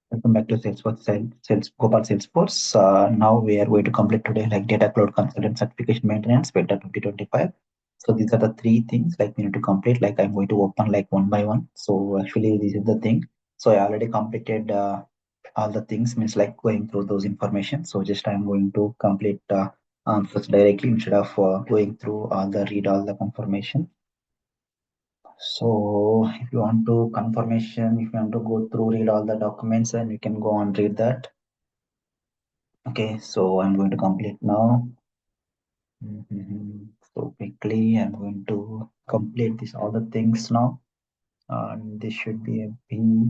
Welcome back to Salesforce, Gopal Salesforce. Now we are going to complete today like data cloud consultant certification maintenance beta 2025. So these are the three things like we need to complete. Like I'm going to open like one by one. So actually this is the thing. So I already completed all the things means like going through those information. So just I'm going to complete answers directly instead of going through all the read all the confirmation. So if you want to confirmation, if you want to go through read all the documents, and you can go and read that. Okay, so I'm going to complete now. So quickly, I'm going to complete this all the things now. And this should be a B.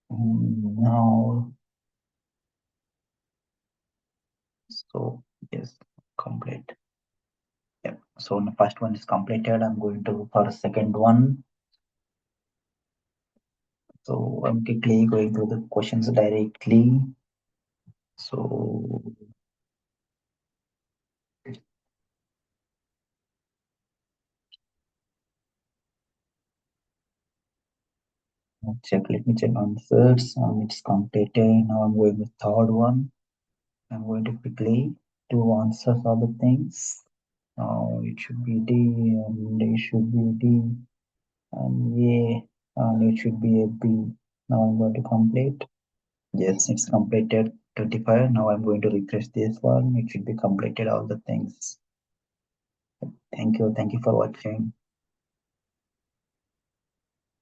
Now, so yes, complete. Yeah. So the first one is completed. I'm going to for a second one. So I'm quickly going through the questions directly. So let me check answers. It's completed. Now I'm going with third one. I'm going to quickly do answers all the things. Now it should be D and it should be D and A and it should be a B. Now I'm going to complete. Yes, it's completed 25. Now I'm going to refresh this one. It should be completed all the things. Thank you. Thank you for watching.